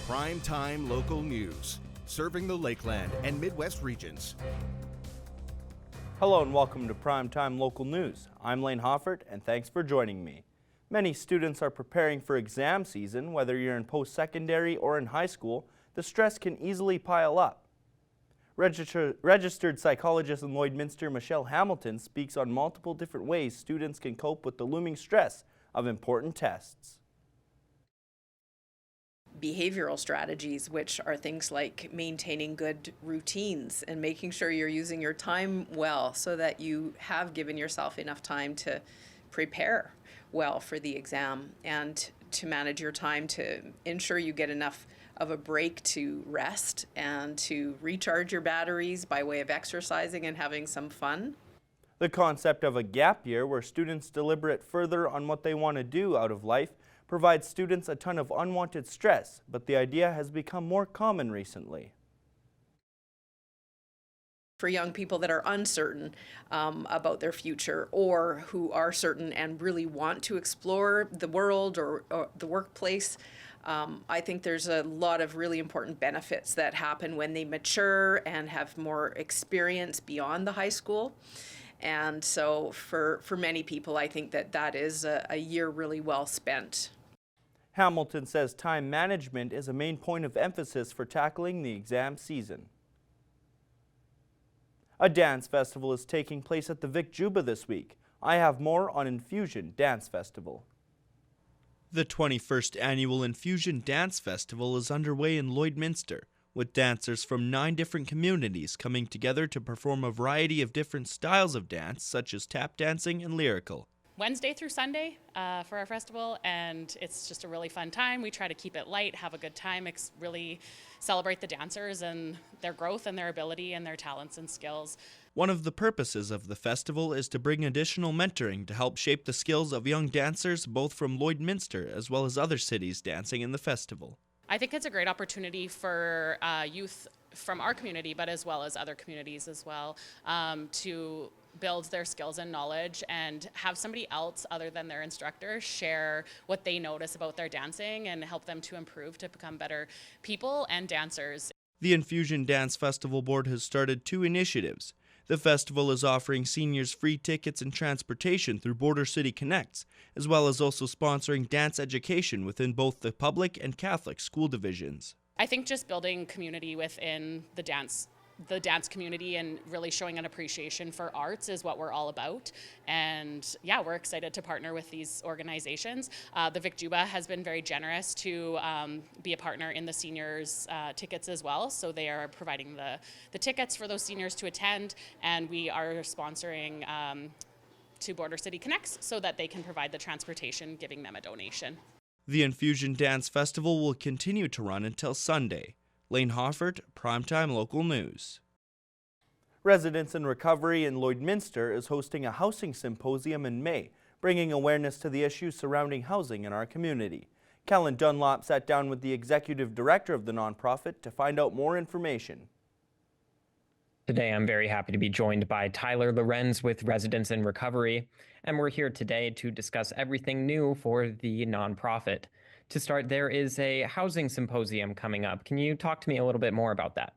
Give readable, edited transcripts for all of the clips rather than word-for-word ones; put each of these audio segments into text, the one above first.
Primetime local news, serving the Lakeland and Midwest regions. Hello and welcome to Primetime Local News. I'm Lane Hoffert and thanks for joining me. Many students are preparing for exam season. Whether you're in post-secondary or in high school, the stress can easily pile up. Registered psychologist in Lloydminster, Michelle Hamilton, speaks on multiple different ways students can cope with the looming stress of important tests. Behavioral strategies, which are things like maintaining good routines and making sure you're using your time well so that you have given yourself enough time to prepare well for the exam and to manage your time to ensure you get enough of a break to rest and to recharge your batteries by way of exercising and having some fun. The concept of a gap year, where students deliberate further on what they want to do out of life, provides students a ton of unwanted stress, but the idea has become more common recently. For young people that are uncertain about their future, or who are certain and really want to explore the world or the workplace, I think there's a lot of really important benefits that happen when they mature and have more experience beyond the high school. And so for many people, I think that is a year really well spent. Hamilton says time management is a main point of emphasis for tackling the exam season. A dance festival is taking place at the Vic Juba this week. I have more on Infusion Dance Festival. The 21st Annual Infusion Dance Festival is underway in Lloydminster, with dancers from 9 different communities coming together to perform a variety of different styles of dance, such as tap dancing and lyrical. Wednesday through Sunday for our festival, and it's just a really fun time. We try to keep it light, have a good time, really celebrate the dancers and their growth and their ability and their talents and skills. One of the purposes of the festival is to bring additional mentoring to help shape the skills of young dancers, both from Lloydminster as well as other cities dancing in the festival. I think it's a great opportunity for youth from our community, but as well as other communities as well, to build their skills and knowledge and have somebody else other than their instructor share what they notice about their dancing and help them to improve to become better people and dancers. The Infusion Dance Festival Board has started 2 initiatives. The festival is offering seniors free tickets and transportation through Border City Connects, as well as also sponsoring dance education within both the public and Catholic school divisions. I think just building community within the dance community and really showing an appreciation for arts is what we're all about. And yeah, we're excited to partner with these organizations. The Vic Juba has been very generous to be a partner in the seniors tickets as well. So they are providing the tickets for those seniors to attend, and we are sponsoring to Border City Connects so that they can provide the transportation, giving them a donation. The Infusion Dance Festival will continue to run until Sunday. Lane Hoffert, Primetime Local News. Residents in Recovery in Lloydminster is hosting a housing symposium in May, bringing awareness to the issues surrounding housing in our community. Kellen Dunlop sat down with the executive director of the nonprofit to find out more information. Today, I'm very happy to be joined by Tyler Lorenz with Residents in Recovery, and we're here today to discuss everything new for the nonprofit. To start, there is a housing symposium coming up. Can you talk to me a little bit more about that?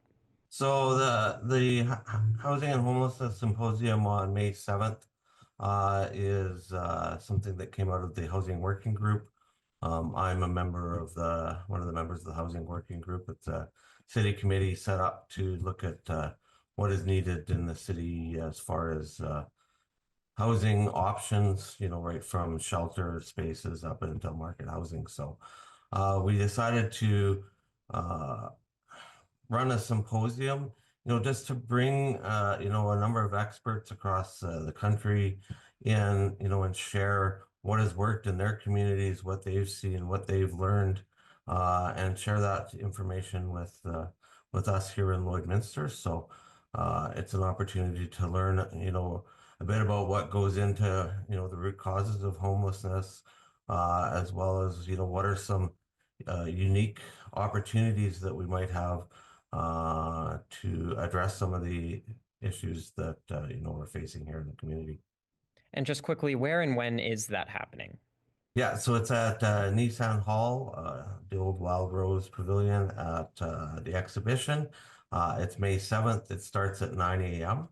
So the Housing and Homelessness Symposium on May 7th is something that came out of the Housing Working Group. I'm a member of one of the members of the Housing Working Group. It's a city committee set up to look at what is needed in the city as far as housing options, right from shelter spaces up until market housing. So we decided to run a symposium, just to bring, a number of experts across the country in, and share what has worked in their communities, what they've seen, what they've learned, and share that information with us here in Lloydminster. So it's an opportunity to learn, a bit about what goes into, the root causes of homelessness, as well as, what are some unique opportunities that we might have to address some of the issues that, we're facing here in the community. And just quickly, where and when is that happening? Yeah, so it's at Nissan Hall, the old Wild Rose Pavilion at the exhibition. It's May 7th. It starts at 9 a.m.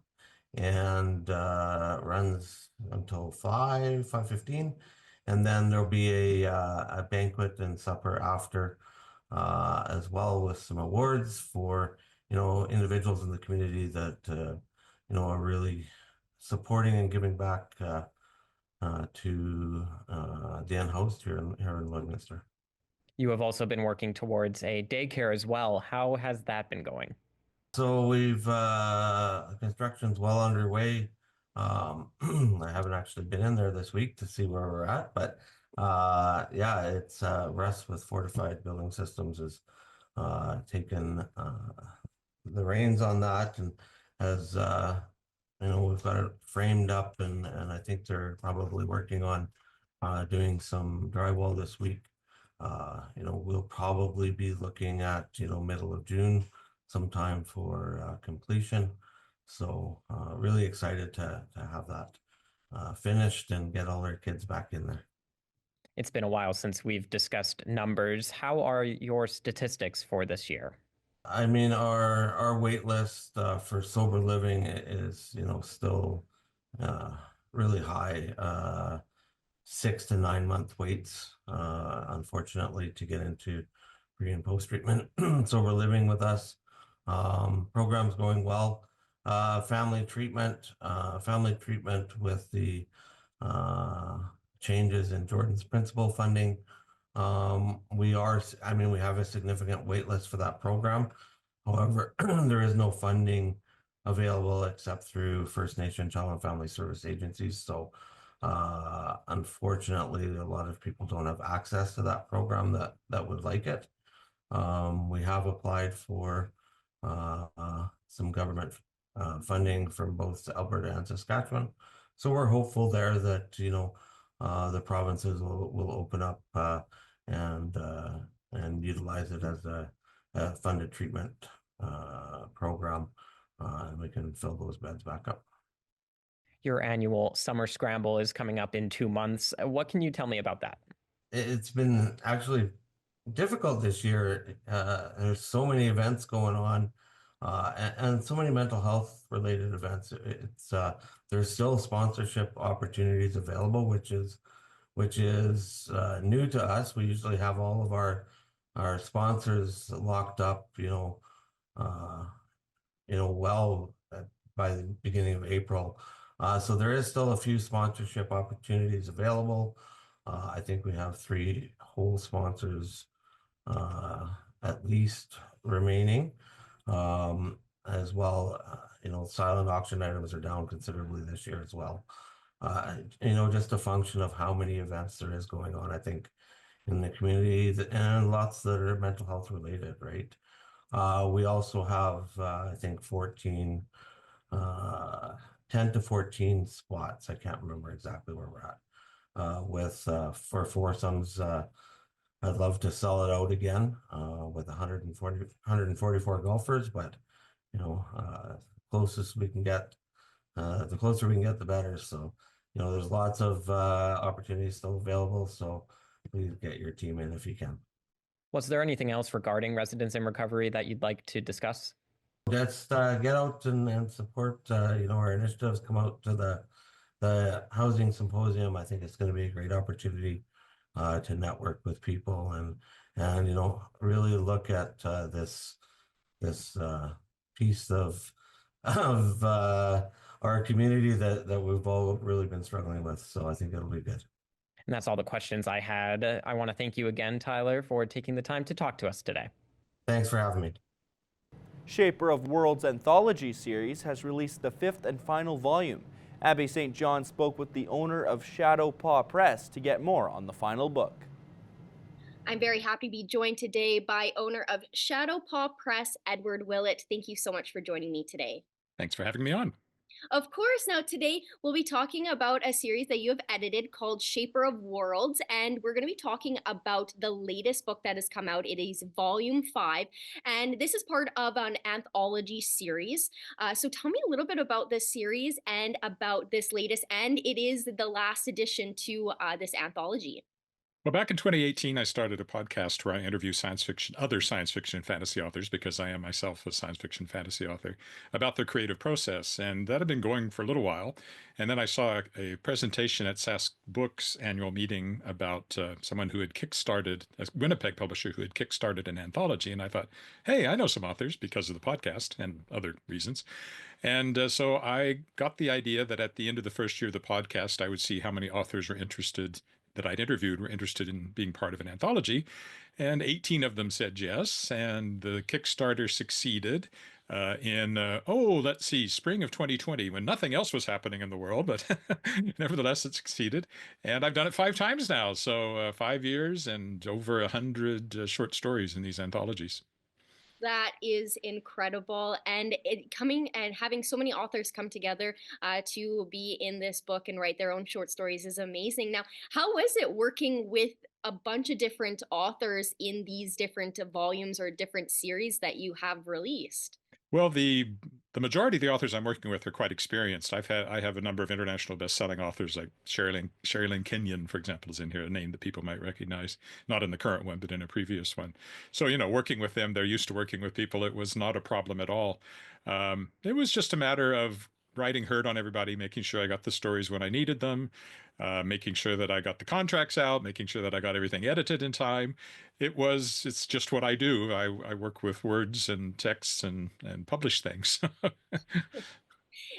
and runs until 5:15. And then there'll be a banquet and supper after, as well, with some awards for, individuals in the community that, are really supporting and giving back to the host here in Lloydminster. You have also been working towards a daycare as well. How has that been going? So we've construction's well underway. I haven't actually been in there this week to see where we're at, but yeah, it's Russ with Fortified Building Systems is taken the reins on that and has we've got it framed up and I think they're probably working on doing some drywall this week. We'll probably be looking at, middle of June sometime for completion. So really excited to have that finished and get all our kids back in there. It's been a while since we've discussed numbers. How are your statistics for this year? I mean, our wait list for sober living is, still uh, really high. 6 to 9 month waits, unfortunately, to get into pre and post treatment sober living with us. Program's going well. Family treatment with the uh, changes in Jordan's principal funding. We have a significant wait list for that program. However, there is no funding available except through First Nation Child and Family Service agencies. So, unfortunately, a lot of people don't have access to that program that would like it. We have applied for some government funding from both Alberta and Saskatchewan. So we're hopeful there that, the provinces will open up and utilize it as a funded treatment program, and we can fill those beds back up. Your annual summer scramble is coming up in 2 months. What can you tell me about that? It's been actually difficult this year. There's so many events going on, and so many mental health related events. There's still sponsorship opportunities available, which is new to us. We usually have all of our sponsors locked up, uh, well by the beginning of April. So there is still a few sponsorship opportunities available. I think we have 3 whole sponsors at least remaining. As well, silent auction items are down considerably this year as well. Just a function of how many events there is going on, I think, in the community and lots that are mental health related, right? We also have, I think, 10 to 14 spots. I can't remember exactly where we're at. For foursomes, I'd love to sell it out again with 144 golfers, but closest we can get, the closer we can get, the better. So, there's lots of opportunities still available. So please get your team in if you can. Was there anything else regarding residents in recovery that you'd like to discuss? Just get out and support, our initiatives. Come out to the housing symposium. I think it's going to be a great opportunity to network with people and really look at this piece of our community that we've all really been struggling with. So I think it'll be good. And that's all the questions I had. I want to thank you again, Tyler, for taking the time to talk to us today. Thanks for having me. Shaper of Worlds anthology series has released the 5th and final volume. Abby St. John spoke with the owner of Shadow Paw Press to get more on the final book. I'm very happy to be joined today by owner of Shadow Paw Press, Edward Willett. Thank you so much for joining me today. Thanks for having me on. Of course, now today we'll be talking about a series that you have edited called Shaper of Worlds, and we're going to be talking about the latest book that has come out. It is volume 5, and this is part of an anthology series. So tell me a little bit about this series and about this latest, and it is the last addition to this anthology. Well, back in 2018, I started a podcast where I interview other science fiction and fantasy authors, because I am myself a science fiction fantasy author, about their creative process. And that had been going for a little while. And then I saw a presentation at Sask Books annual meeting about someone who had kickstarted, a Winnipeg publisher who had kickstarted an anthology. And I thought, hey, I know some authors because of the podcast and other reasons. And so I got the idea that at the end of the first year of the podcast, I would see how many authors were interested that I'd interviewed were interested in being part of an anthology. And 18 of them said yes. And the Kickstarter succeeded let's see, spring of 2020, when nothing else was happening in the world, but nevertheless, it succeeded. And I've done it 5 times now. So 5 years and over 100 short stories in these anthologies. That is incredible. And it coming and having so many authors come together to be in this book and write their own short stories is amazing. Now, how was it working with a bunch of different authors in these different volumes or different series that you have released? Well, the majority of the authors I'm working with are quite experienced. I have a number of international best-selling authors, like Sherilyn Kenyon, for example, is in here, a name that people might recognize, not in the current one, but in a previous one. So, working with them, they're used to working with people. It was not a problem at all. It was just a matter of riding herd on everybody, making sure I got the stories when I needed them, making sure that I got the contracts out, making sure that I got everything edited in time. It's just what I do. I work with words and texts and publish things.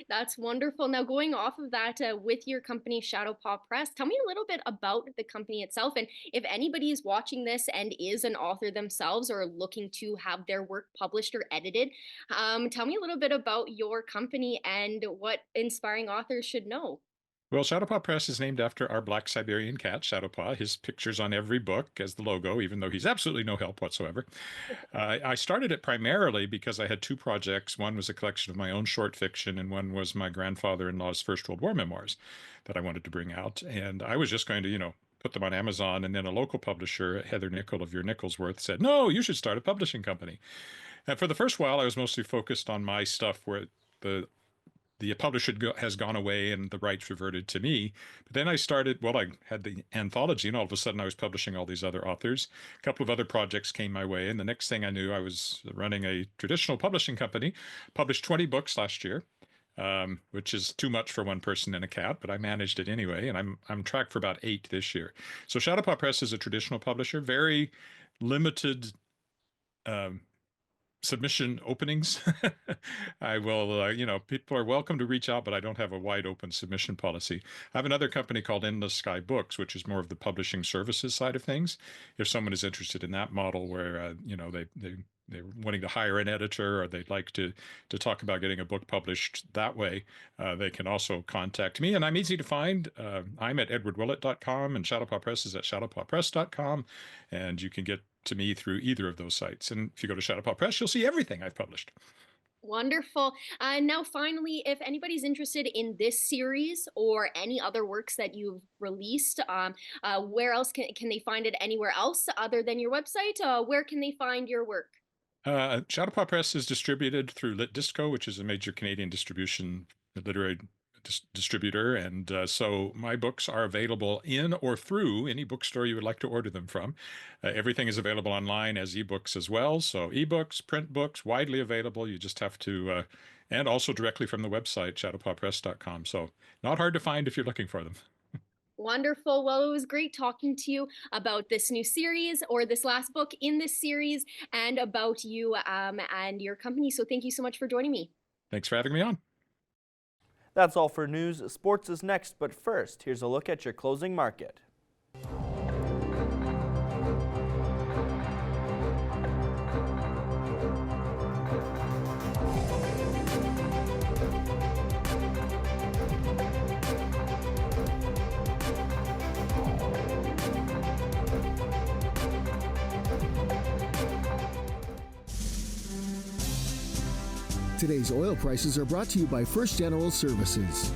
That's wonderful. Now, going off of that, with your company, Shadowpaw Press, tell me a little bit about the company itself. And if anybody is watching this and is an author themselves or looking to have their work published or edited, tell me a little bit about your company and what inspiring authors should know. Well, Shadowpaw Press is named after our black Siberian cat, Shadowpaw. His picture's on every book as the logo, even though he's absolutely no help whatsoever. I started it primarily because I had 2 projects. One was a collection of my own short fiction, and one was my grandfather-in-law's First World War memoirs that I wanted to bring out. And I was just going to, put them on Amazon, and then a local publisher, Heather Nichol of Your Nicholsworth, said, no, you should start a publishing company. And for the first while, I was mostly focused on my stuff where the publisher has gone away and the rights reverted to me. But then I had the anthology, and all of a sudden I was publishing all these other authors. A couple of other projects came my way, and the next thing I knew, I was running a traditional publishing company, published 20 books last year, which is too much for one person and a cat, but I managed it anyway, and I'm tracked for about 8 this year. So Shadowpaw Press is a traditional publisher, very limited submission openings. I will, people are welcome to reach out, but I don't have a wide open submission policy. I have another company called Endless Sky Books, which is more of the publishing services side of things. If someone is interested in that model where, they're wanting to hire an editor, or they'd like to talk about getting a book published that way, they can also contact me. And I'm easy to find. I'm at edwardwillett.com, and Shadowpaw Press is at shadowpawpress.com. And you can get to me through either of those sites. And if you go to Shadowpaw Press, you'll see everything I've published. Wonderful. Now, finally, if anybody's interested in this series or any other works that you've released, where else can they find it? Anywhere else other than your website? Where can they find your work? Shadowpaw Press is distributed through Lit Disco, which is a major Canadian literary distributor, and so my books are available in or through any bookstore you would like to order them from. Everything is available online as ebooks as well, so ebooks, print books, widely available. You just have to, and also directly from the website, shadowpawpress.com, so not hard to find if you're looking for them. Wonderful. Well, it was great talking to you about this new series or this last book in this series and about you and your company. So thank you so much for joining me. Thanks for having me on. That's all for news. Sports is next, but first, here's a look at your closing market. Today's oil prices are brought to you by First General Services.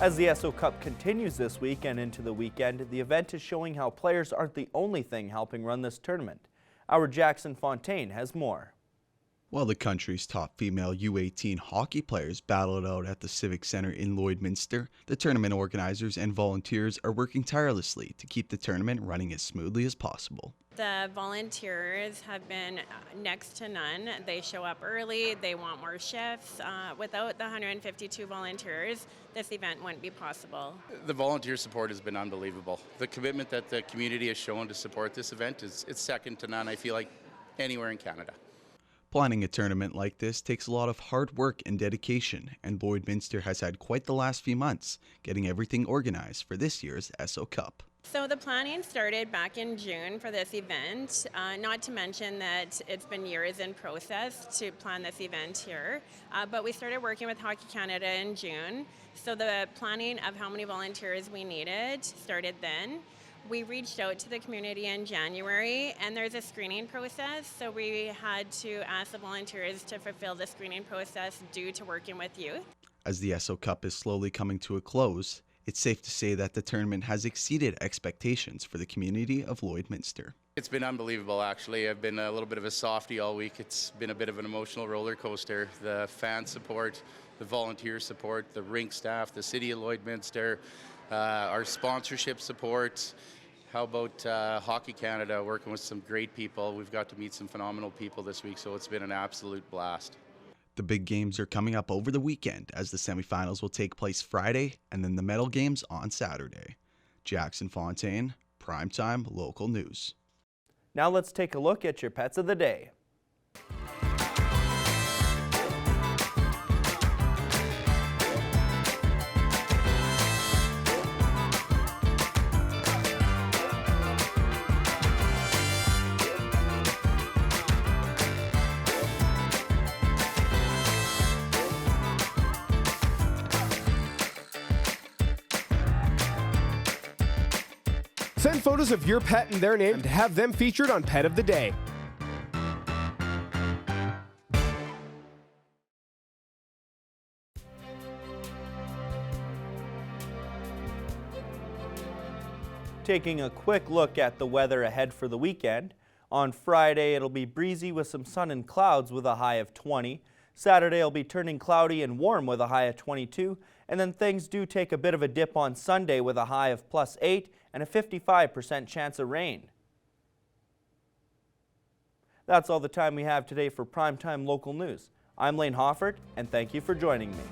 As the SO Cup continues this week and into the weekend, the event is showing how players aren't the only thing helping run this tournament. Our Jackson Fontaine has more. While the country's top female U18 hockey players battle it out at the Civic Center in Lloydminster, the tournament organizers and volunteers are working tirelessly to keep the tournament running as smoothly as possible. The volunteers have been next to none. They show up early, they want more shifts. Without the 152 volunteers, this event wouldn't be possible. The volunteer support has been unbelievable. The commitment that the community has shown to support this event it's second to none, I feel like, anywhere in Canada. Planning a tournament like this takes a lot of hard work and dedication, and Lloydminster has had quite the last few months getting everything organized for this year's SO Cup. So the planning started back in June for this event, not to mention that it's been years in process to plan this event here, but we started working with Hockey Canada in June. So the planning of how many volunteers we needed started then. We reached out to the community in January, and there's a screening process, so we had to ask the volunteers to fulfill the screening process due to working with youth. As the SO Cup is slowly coming to a close, it's safe to say that the tournament has exceeded expectations for the community of Lloydminster. It's been unbelievable, actually. I've been a little bit of a softie all week. It's been a bit of an emotional roller coaster. The fan support, the volunteer support, the rink staff, the city of Lloydminster, our sponsorship support. How about Hockey Canada, working with some great people. We've got to meet some phenomenal people this week, so it's been an absolute blast. The big games are coming up over the weekend, as the semifinals will take place Friday and then the medal games on Saturday. Jackson Fontaine, Primetime Local News. Now let's take a look at your pets of the day. Send photos of your pet and their name to have them featured on Pet of the Day. Taking a quick look at the weather ahead for the weekend. On Friday, it'll be breezy with some sun and clouds with a high of 20. Saturday will be turning cloudy and warm with a high of 22. And then things do take a bit of a dip on Sunday with a high of +8 and a 55% chance of rain. That's all the time we have today for Primetime Local News. I'm Lane Hoffert, and thank you for joining me.